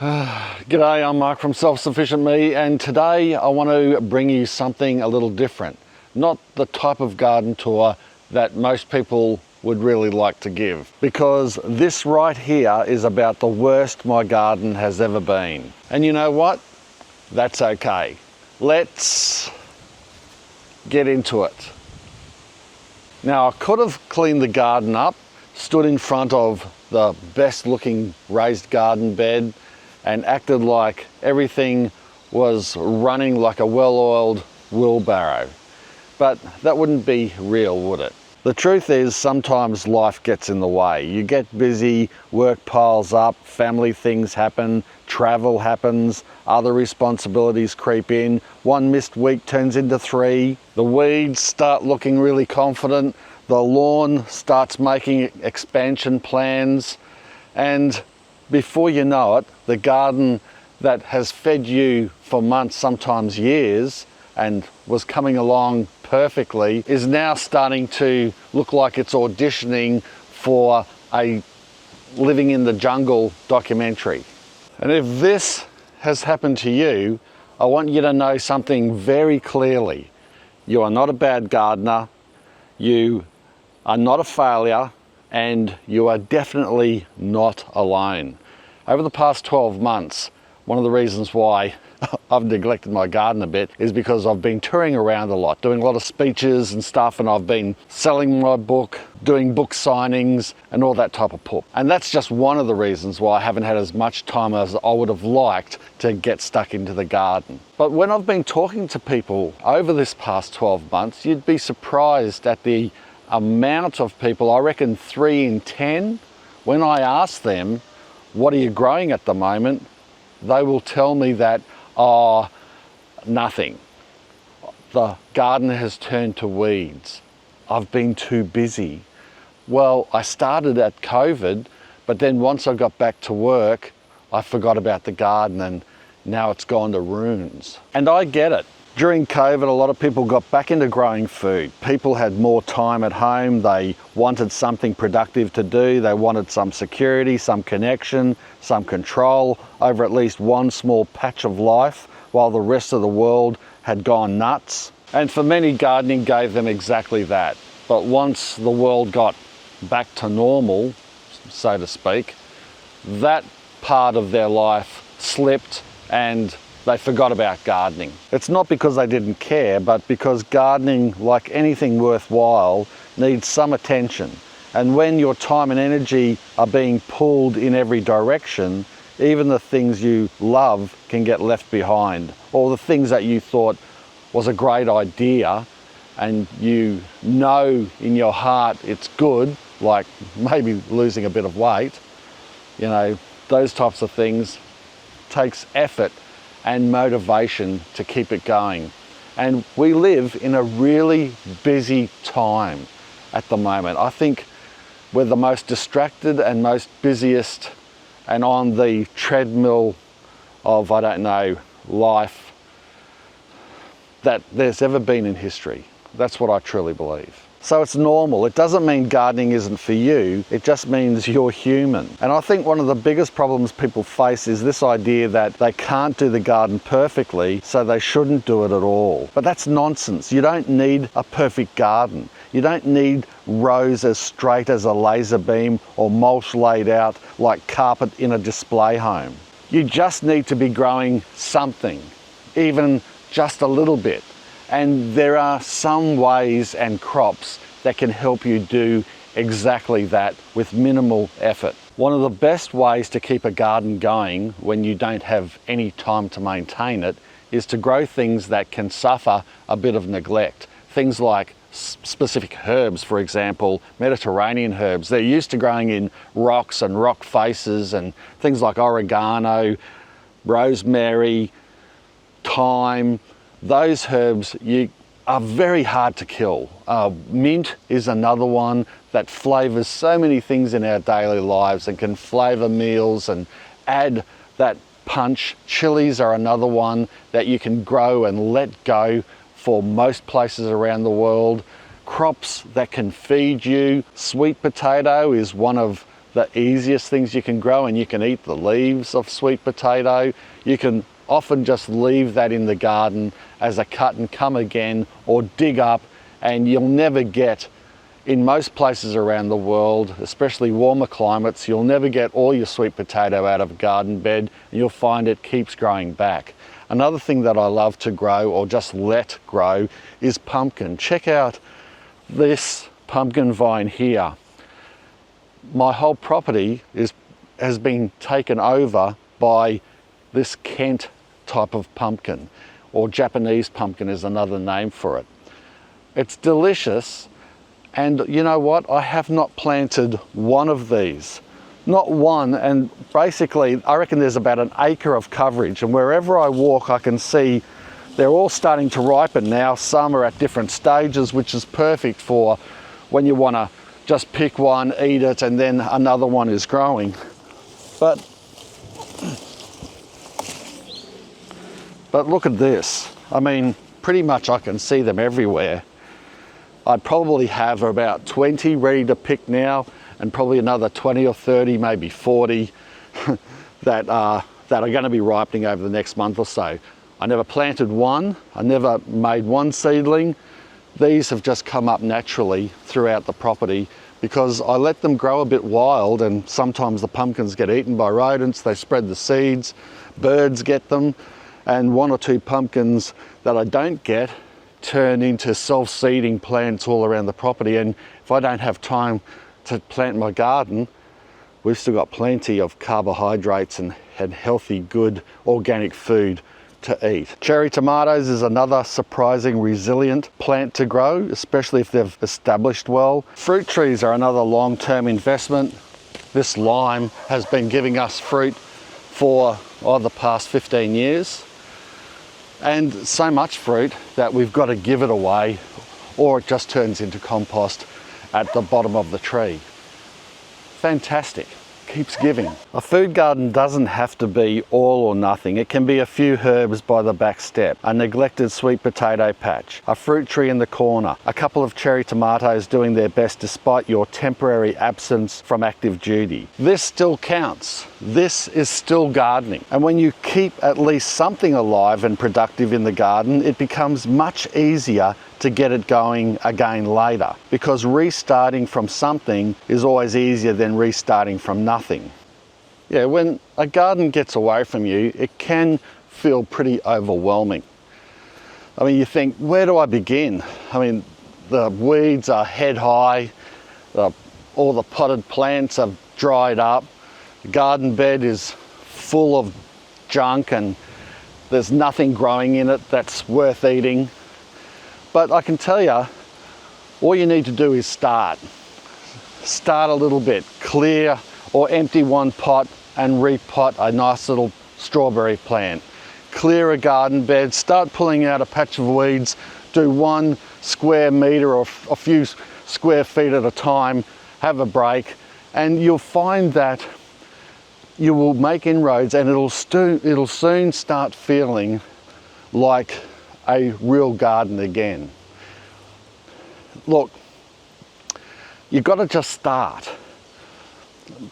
G'day, I'm Mark from Self-Sufficient Me, and today I want to bring you something a little different. Not the type of garden tour that most people would really like to give, because this right here is about the worst my garden has ever been. And you know what? That's okay. Let's get into it. Now, I could have cleaned the garden up, stood in front of the best looking raised garden bed and acted like everything was running like a well-oiled wheelbarrow. But that wouldn't be real, would it? The truth is, sometimes life gets in the way. You get busy, work piles up, family things happen, travel happens, other responsibilities creep in. One missed week turns into 3. The weeds start looking really confident. The lawn starts making expansion plans. And before you know it, the garden that has fed you for months, sometimes years, and was coming along perfectly, is now starting to look like it's auditioning for a Living in the Jungle documentary. And if this has happened to you, I want you to know something very clearly. You are not a bad gardener, you are not a failure, and you are definitely not alone. Over the past 12 months, one of the reasons why I've neglected my garden a bit is because I've been touring around a lot, doing a lot of speeches and stuff, and I've been selling my book, doing book signings and all that type of poop. And that's just one of the reasons why I haven't had as much time as I would have liked to get stuck into the garden. But when I've been talking to people over this past 12 months, you'd be surprised at the amount of people, I reckon 3 in 10, when I ask them, what are you growing at the moment? They will tell me that, nothing. The garden has turned to weeds. I've been too busy. Well, I started at COVID, but then once I got back to work, I forgot about the garden and now it's gone to ruins. And I get it. During COVID, a lot of people got back into growing food. People had more time at home. They wanted something productive to do. They wanted some security, some connection, some control over at least one small patch of life while the rest of the world had gone nuts. And for many, gardening gave them exactly that. But once the world got back to normal, so to speak, that part of their life slipped and they forgot about gardening. It's not because they didn't care, but because gardening, like anything worthwhile, needs some attention. And when your time and energy are being pulled in every direction, even the things you love can get left behind. Or the things that you thought was a great idea and you know in your heart it's good, like maybe losing a bit of weight, you know, those types of things takes effort and motivation to keep it going. And we live in a really busy time at the moment. I think we're the most distracted and most busiest and on the treadmill of, I don't know, life that there's ever been in history. That's what I truly believe. So it's normal. It doesn't mean gardening isn't for you, it just means you're human. And I think one of the biggest problems people face is this idea that they can't do the garden perfectly, so they shouldn't do it at all. But that's nonsense. You don't need a perfect garden. You don't need rows as straight as a laser beam or mulch laid out like carpet in a display home. You just need to be growing something, even just a little bit. And there are some ways and crops that can help you do exactly that with minimal effort. One of the best ways to keep a garden going when you don't have any time to maintain it is to grow things that can suffer a bit of neglect. Things like specific herbs, for example, Mediterranean herbs. They're used to growing in rocks and rock faces, and things like oregano, rosemary, thyme. Those herbs are very hard to kill. Mint is another one that flavors so many things in our daily lives and can flavor meals and add that punch. Chilies are another one that you can grow and let go for most places around the world. Crops that can feed you. Sweet potato is one of the easiest things you can grow, and you can eat the leaves of sweet potato. You can often just leave that in the garden as a cut and come again, or dig up, and you'll never get, in most places around the world, especially warmer climates, you'll never get all your sweet potato out of a garden bed, and you'll find it keeps growing back. Another thing that I love to grow, or just let grow, is pumpkin. Check out this pumpkin vine here. My whole property has been taken over by this Kent type of pumpkin, or Japanese pumpkin is another name for it. It's delicious, and you know what? I have not planted one of these. Not one, and basically I reckon there's about an acre of coverage, and wherever I walk I can see they're all starting to ripen now. Some are at different stages, which is perfect for when you want to just pick one, eat it, and then another one is growing. But look at this. I mean, pretty much I can see them everywhere. I probably have about 20 ready to pick now, and probably another 20 or 30, maybe 40 that are going to be ripening over the next month or so. I never planted one, I never made one seedling. These have just come up naturally throughout the property because I let them grow a bit wild, and sometimes the pumpkins get eaten by rodents. They spread the seeds, birds get them, and one or two pumpkins that I don't get turn into self-seeding plants all around the property. And if I don't have time to plant my garden, we've still got plenty of carbohydrates and healthy, good organic food to eat. Cherry tomatoes is another surprising resilient plant to grow, especially if they've established well. Fruit trees are another long-term investment. This lime has been giving us fruit for the past 15 years, and so much fruit that we've got to give it away, or it just turns into compost at the bottom of the tree. Fantastic. Keeps giving. A food garden doesn't have to be all or nothing. It can be a few herbs by the back step, a neglected sweet potato patch, a fruit tree in the corner, a couple of cherry tomatoes doing their best despite your temporary absence from active duty. This still counts. This is still gardening. And when you keep at least something alive and productive in the garden, it becomes much easier to get it going again later, because restarting from something is always easier than restarting from nothing. Yeah, when a garden gets away from you, it can feel pretty overwhelming. I mean, you think, where do I begin? I mean, the weeds are head high, all the potted plants have dried up, the garden bed is full of junk, and there's nothing growing in it that's worth eating. But I can tell you, all you need to do is start. Start a little bit, clear or empty one pot and repot a nice little strawberry plant. Clear a garden bed, start pulling out a patch of weeds, do 1 square metre or a few square feet at a time, have a break, and you'll find that you will make inroads, and it'll soon start feeling like a real garden again. Look, you've got to just start.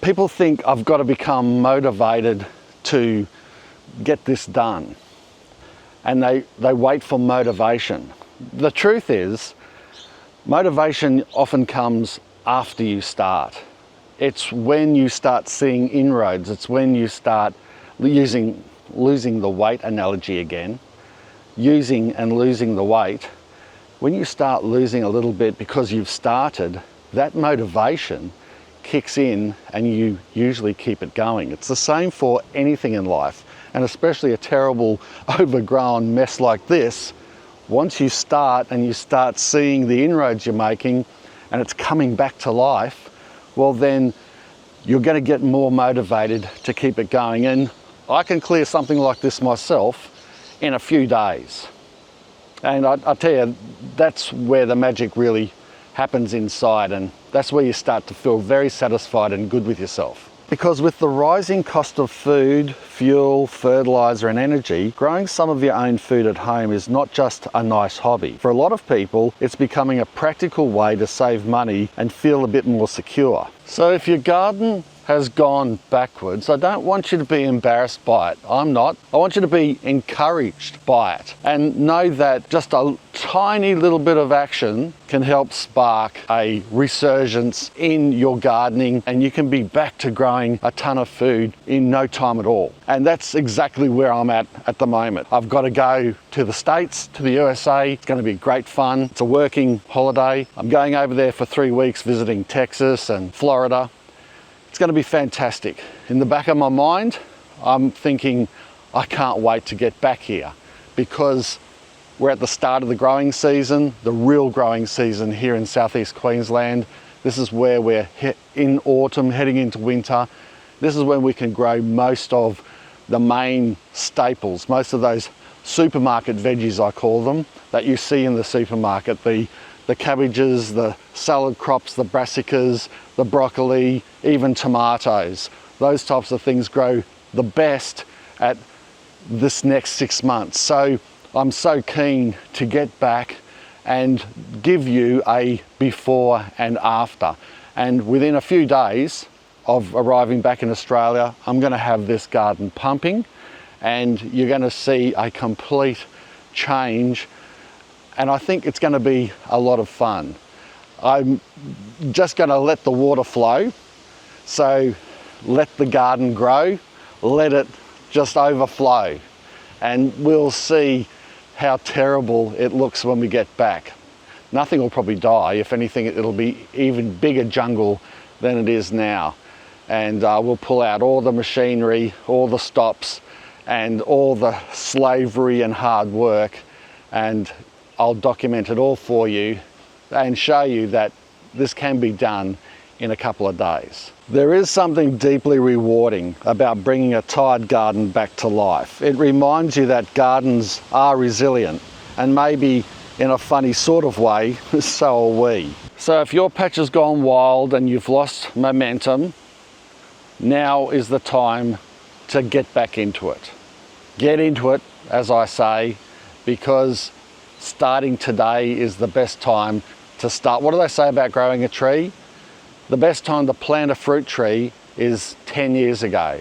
People think I've got to become motivated to get this done, and they wait for motivation. The truth is, motivation often comes after you start. It's when you start seeing inroads. It's when you start losing the weight analogy again. Using and losing the weight, when you start losing a little bit because you've started, that motivation kicks in and you usually keep it going. It's the same for anything in life, and especially a terrible overgrown mess like this. Once you start and you start seeing the inroads you're making and it's coming back to life, well then you're going to get more motivated to keep it going. And I can clear something like this myself in a few days. And I tell you, that's where the magic really happens inside, and that's where you start to feel very satisfied and good with yourself. Because with the rising cost of food, fuel, fertiliser and energy, growing some of your own food at home is not just a nice hobby. For a lot of people, it's becoming a practical way to save money and feel a bit more secure. So if your garden has gone backwards, I don't want you to be embarrassed by it. I'm not. I want you to be encouraged by it and know that just a tiny little bit of action can help spark a resurgence in your gardening, and you can be back to growing a ton of food in no time at all. And that's exactly where I'm at the moment. I've got to go to the States, to the USA. It's going to be great fun. It's a working holiday. I'm going over there for 3 weeks visiting Texas and Florida. It's going to be fantastic. In the back of my mind, I'm thinking, I can't wait to get back here, because we're at the start of the growing season, the real growing season here in southeast Queensland. This is where we're in autumn, heading into winter. This is when we can grow most of the main staples, most of those supermarket veggies, I call them, that you see in the supermarket. The cabbages, the salad crops, the brassicas, the broccoli, even tomatoes. Those types of things grow the best at this next 6 months. So I'm so keen to get back and give you a before and after. And within a few days of arriving back in Australia, I'm going to have this garden pumping, and you're going to see a complete change. And I think it's going to be a lot of fun. I'm just going to let the water flow. So let the garden grow, let it just overflow. And we'll see how terrible it looks when we get back. Nothing will probably die. If anything, it'll be even bigger jungle than it is now. And we'll pull out all the machinery, all the stops, and all the slavery and hard work. And I'll document it all for you and show you that this can be done in a couple of days. There is something deeply rewarding about bringing a tired garden back to life. It reminds you that gardens are resilient, and maybe in a funny sort of way, so are we. So if your patch has gone wild and you've lost momentum, now is the time to get back into it. Get into it, as I say, because starting today is the best time to start. What do they say about growing a tree? The best time to plant a fruit tree is 10 years ago.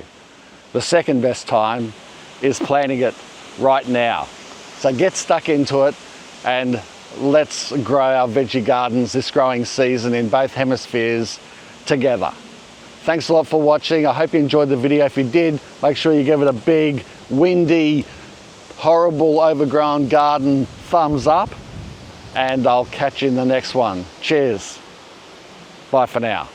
The second best time is planting it right now. So get stuck into it and let's grow our veggie gardens this growing season in both hemispheres together. Thanks a lot for watching. I hope you enjoyed the video. If you did, make sure you give it a big, windy, horrible, overgrown garden thumbs up, and I'll catch you in the next one. Cheers. Bye for now.